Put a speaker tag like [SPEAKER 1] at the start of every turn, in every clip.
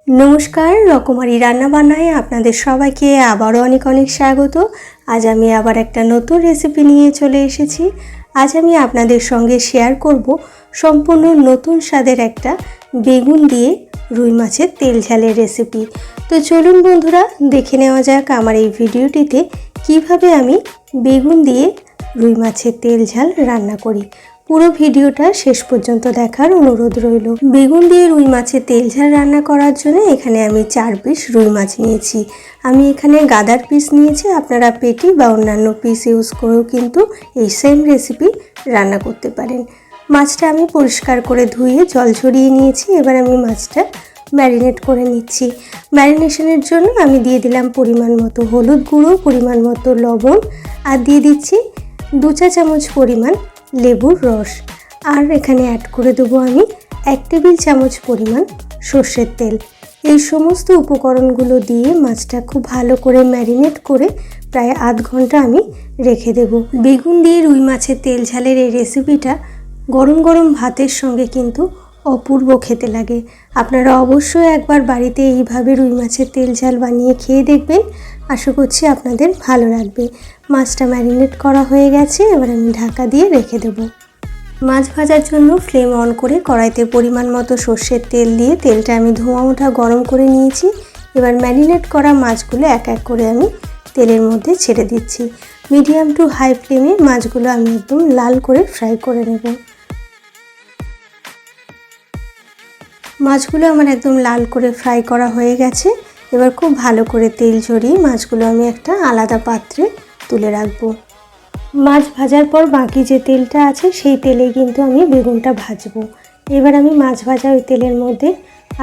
[SPEAKER 1] নমস্কার, রকমারি রান্নাবান্নায় আপনাদের সবাইকে আবারও অনেক অনেক স্বাগত। আজ আমি আবার একটা নতুন রেসিপি নিয়ে চলে এসেছি। আজ আমি আপনাদের সঙ্গে শেয়ার করব সম্পূর্ণ নতুন স্বাদের একটা বেগুন দিয়ে রুই মাছের তেল ঝালের রেসিপি। তো চলুন বন্ধুরা, দেখে নেওয়া যাক আমার এই ভিডিওটিতে কিভাবে আমি বেগুন দিয়ে রুই মাছের তেল ঝাল রান্না করি। পুরো ভিডিওটা শেষ পর্যন্ত দেখার অনুরোধ রইল। বেগুন দিয়ে রুই মাছের তেল ঝাল রান্না করার জন্য এখানে আমি 4 পিস রুই মাছ নিয়েছি। আমি এখানে গাদার পিস নিয়েছি, আপনারা পেটি বা অন্যান্য পিস ইউজ করেও কিন্তু এই সেম রেসিপি রান্না করতে পারেন। মাছটা আমি পরিষ্কার করে ধুয়ে জল ঝরিয়ে নিয়েছি। এবার আমি মাছটা ম্যারিনেট করে নিচ্ছি। ম্যারিনেশনের জন্য আমি দিয়ে দিলাম পরিমাণ মতো হলুদ গুঁড়ো, পরিমাণ মতো লবণ, আর দিয়ে দিচ্ছি 2 চা চামচ পরিমাণ লেবুর রস। আর এখানে অ্যাড করে দেবো আমি 1 টেবিল চামচ পরিমাণ সর্ষের তেল। এই সমস্ত উপকরণগুলো দিয়ে মাছটা খুব ভালো করে ম্যারিনেট করে প্রায় আধ ঘন্টা আমি রেখে দেব। বেগুন দিয়ে রুই মাছের তেল ঝালের এই রেসিপিটা গরম গরম ভাতের সঙ্গে কিন্তু অপূর্ব খেতে লাগে। আপনারা অবশ্যই একবার বাড়িতে এইভাবে রুই মাছের তেল ঝাল বানিয়ে খেয়ে দেখবেন, আশা করছি আপনাদের ভালো লাগবে। মাছটা ম্যারিনেট করা হয়ে গেছে, এবার আমি ঢাকা দিয়ে রেখে দেব। মাছ ভাজার জন্য ফ্লেম অন করে কড়াইতে পরিমাণ মতো সর্ষের তেল দিয়ে তেলটা আমি ধোঁয়া ওঠা গরম করে নিয়েছি। এবার ম্যারিনেট করা মাছগুলো এক এক করে আমি তেলের মধ্যে ছেড়ে দিচ্ছি। মিডিয়াম টু হাই ফ্লেমে মাছগুলো আমি একদম লাল করে ফ্রাই করে নেব। মাছগুলো আমার একদম লাল করে ফ্রাই করা হয়ে গেছে। এবার খুব ভালো করে তেল ঝরিয়ে মাছগুলো আমি একটা আলাদা পাত্রে তুলে রাখবো। মাছ ভাজার পর বাকি যে তেলটা আছে সেই তেলেই কিন্তু আমি বেগুনটা ভাজবো। এবার আমি মাছ ভাজা ওই তেলের মধ্যে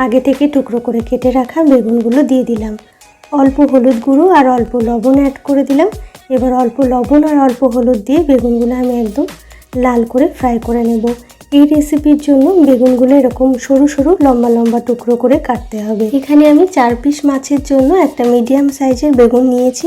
[SPEAKER 1] আগে থেকে টুকরো করে কেটে রাখা বেগুনগুলো দিয়ে দিলাম। অল্প হলুদ গুঁড়ো আর অল্প লবণ অ্যাড করে দিলাম। এবার অল্প লবণ আর অল্প হলুদ দিয়ে বেগুনগুলো আমি একদম লাল করে ফ্রাই করে নেব। এই রেসিপির জন্য বেগুনগুলো এরকম সরু সরু লম্বা লম্বা টুকরো করে কাটতে হবে। এখানে আমি 4 পিস মাছের জন্য একটা মিডিয়াম সাইজের বেগুন নিয়েছি।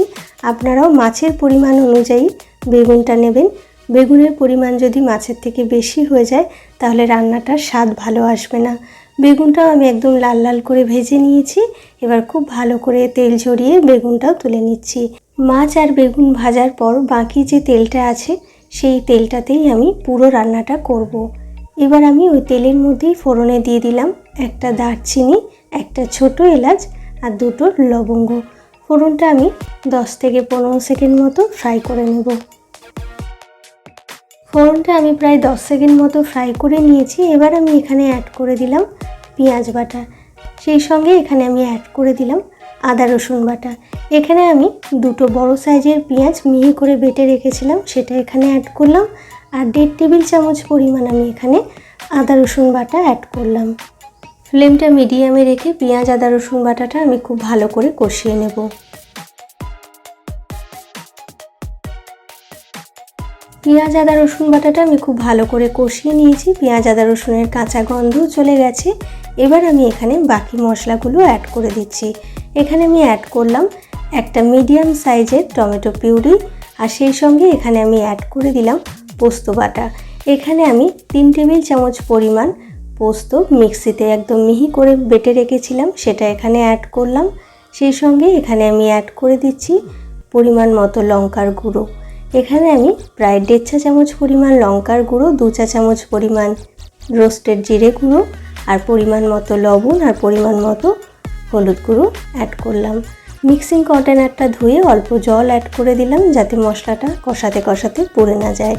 [SPEAKER 1] আপনারাও মাছের পরিমাণ অনুযায়ী বেগুনটা নেবেন। বেগুনের পরিমাণ যদি মাছের থেকে বেশি হয়ে যায় তাহলে রান্নাটার স্বাদ ভালো আসবে না। বেগুনটাও আমি একদম লাল লাল করে ভেজে নিয়েছি। এবার খুব ভালো করে তেল ঝরিয়ে বেগুনটাও তুলে নিচ্ছি। মাছ আর বেগুন ভাজার পর বাকি যে তেলটা আছে সেই তেলটাতেই আমি পুরো রান্নাটা করব। এবার আমি ওই তেলের মধ্যেই ফোড়নে দিয়ে দিলাম একটা দারচিনি, একটা ছোট এলাচ আর 2টো লবঙ্গ। ফোড়নটা আমি 10 থেকে 15 সেকেন্ড মতো ফ্রাই করে নেব। ফোড়নটা আমি প্রায় 10 সেকেন্ড মতো ফ্রাই করে নিয়েছি। এবার আমি এখানে অ্যাড করে দিলাম পেঁয়াজ বাটা, সেই সঙ্গে এখানে আমি অ্যাড করে দিলাম আদা রসুন বাটা। এখানে আমি 2টো বড় সাইজের পেঁয়াজ মিহি করে বেটে রেখেছিলাম, সেটা এখানে অ্যাড করলাম। আর 1.5 টেবিল চামচ পরিমাণ আমি এখানে আদা রসুন বাটা অ্যাড করলাম। ফ্লেমটা মিডিয়ামে রেখে পেঁয়াজ আদা রসুন বাটাটা আমি খুব ভালো করে কষিয়ে নেব। পেঁয়াজ আদা রসুন বাটাটা আমি খুব ভালো করে কষিয়ে নিয়েছি। পেঁয়াজ আদা রসুনের কাঁচা গন্ধ চলে গেছে। এবার আমি এখানে বাকি মশলাগুলো অ্যাড করে দিচ্ছি। এখানে আমি অ্যাড করলাম একটা মিডিয়াম সাইজের টমেটো পিউরি, আর সেই সঙ্গে এখানে আমি অ্যাড করে দিলাম পোস্ত বাটা। এখানে আমি 3 টেবিল চামচ পরিমাণ পোস্ত মিক্সিতে একদম মিহি করে বেটে রেখেছিলাম, সেটা এখানে অ্যাড করলাম। সেই সঙ্গে এখানে আমি অ্যাড করে দিচ্ছি পরিমাণ মতো লঙ্কার গুঁড়ো। এখানে আমি প্রায় 1.5 চা চামচ পরিমাণ লঙ্কার গুঁড়ো, 2 চা চামচ পরিমাণ রোস্টেড জিরে গুঁড়ো আর পরিমাণ মতো লবণ আর পরিমাণ মতো হলুদ গুঁড়ো অ্যাড করলাম। মিক্সিং কন্টেনারটা ধুয়ে অল্প জল অ্যাড করে দিলাম যাতে মশলাটা কষাতে কষাতে পুড়ে না যায়।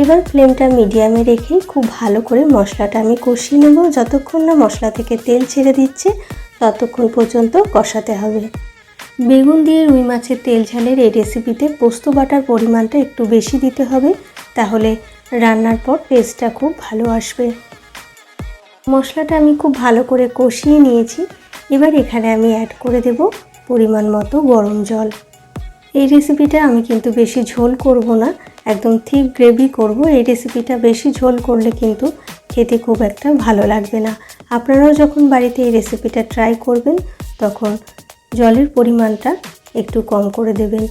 [SPEAKER 1] এবার ফ্লেমটা মিডিয়ামে রেখে খুব ভালো করে মশলাটা আমি কষিয়ে নেব। যতক্ষণ না মশলা থেকে তেল ছেড়ে দিচ্ছে ততক্ষণ পর্যন্ত কষাতে হবে। বেগুন দিয়ে রুই মাছের তেল ঝালের এই রেসিপিতে পোস্ত বাটার পরিমাণটা একটু বেশি দিতে হবে, তাহলে রান্নার পর টেস্টটা খুব ভালো আসবে। মশলাটা আমি খুব ভালো করে কষিয়ে নিয়েছি। এবার এখানে আমি অ্যাড করে দেব পরিমাণ মতো গরম জল। এই রেসিপিটা আমি কিন্তু বেশি ঝোল করব না, একদম থিক গ্রেভি করব। এই রেসিপিটা বেশি ঝোল করলে কিন্তু খেতে খুব একটা ভালো লাগবে না। আপনারাও যখন বাড়িতে এই রেসিপিটা ট্রাই করবেন তখন জলের পরিমাণটা একটু কম করে দেবেন।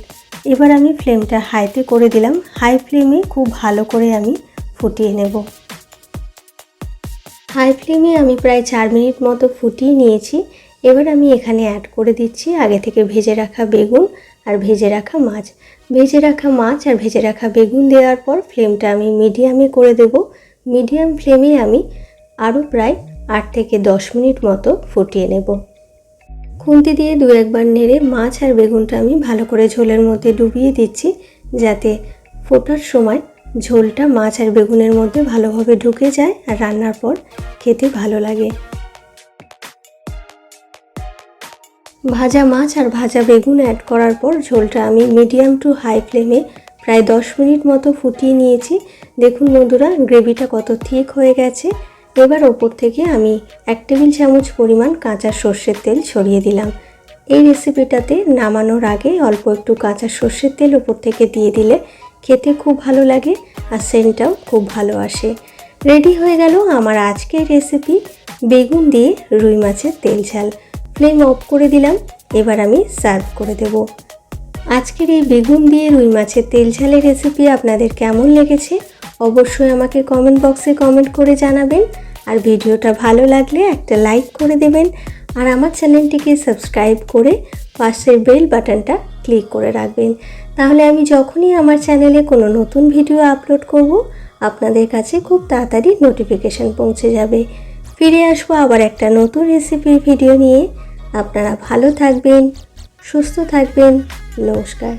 [SPEAKER 1] এবার আমি ফ্লেমটা হাইতে করে দিলাম। হাই ফ্লেমে খুব ভালো করে আমি ফুটিয়ে নেব। হাই ফ্লেমে আমি প্রায় 4 মিনিট মতো ফুটিয়ে নিয়েছি। এবার আমি এখানে অ্যাড করে দিচ্ছি আগে থেকে ভেজে রাখা বেগুন আর ভেজে রাখা মাছ। ভেজে রাখা মাছ আর ভেজে রাখা বেগুন দেওয়ার পর ফ্লেমটা আমি মিডিয়ামে করে দেব। মিডিয়াম ফ্লেমে আমি আরও প্রায় 8 থেকে 10 মিনিট মতো ফুটিয়ে নেব। খুন্তি দিয়ে দু একবার নেড়ে মাছ আর বেগুনটা আমি ভালো করে ঝোলের মধ্যে ডুবিয়ে দিচ্ছি, যাতে ফোটার সময় ঝোলটা মাছ আর বেগুনের মধ্যে ভালোভাবে ঢুকে যায় আর রান্নার পর খেতে ভালো লাগে। ভাজা মাছ আর ভাজা বেগুন অ্যাড করার পর ঝোলটা আমি মিডিয়াম টু হাই ফ্লেমে প্রায় 10 মিনিট মতো ফুটিয়ে নিয়েছি। দেখুন বন্ধুরা, গ্রেভিটা কত ঠিক হয়ে গেছে। এবার ওপর থেকে আমি 1 টেবিল চামচ পরিমাণ কাঁচা সর্ষের তেল ছড়িয়ে দিলাম। এই রেসিপিটাতে নামানোর আগে অল্প একটু কাঁচা সর্ষের তেল ওপর থেকে দিয়ে দিলে খেতে খুব ভালো লাগে আর সেন্টটাও খুব ভালো আসে। রেডি হয়ে গেল আমার আজকের রেসিপি বেগুন দিয়ে রুই মাছের তেল ঝাল। ফ্লেম অফ করে দিলাম। এবার আমি সার্ভ করে দেব। আজকের এই বেগুন দিয়ে রুই মাছের তেল ঝালের রেসিপি আপনাদের কেমন লেগেছে অবশ্যই আমাকে কমেন্ট বক্সে কমেন্ট করে জানাবেন। আর ভিডিওটা ভালো লাগলে একটা লাইক করে দেবেন আর আমার চ্যানেলটিকে সাবস্ক্রাইব করে পাশের বেল বাটনটা ক্লিক করে রাখবেন। তাহলে আমি যখনই আমার চ্যানেলে কোনো নতুন ভিডিও আপলোড করব আপনাদের কাছে খুব তাড়াতাড়ি নোটিফিকেশান পৌঁছে যাবে। ফিরে আসবো আবার একটা নতুন রেসিপির ভিডিও নিয়ে। আপনারা ভালো থাকবেন, সুস্থ থাকবেন। নমস্কার।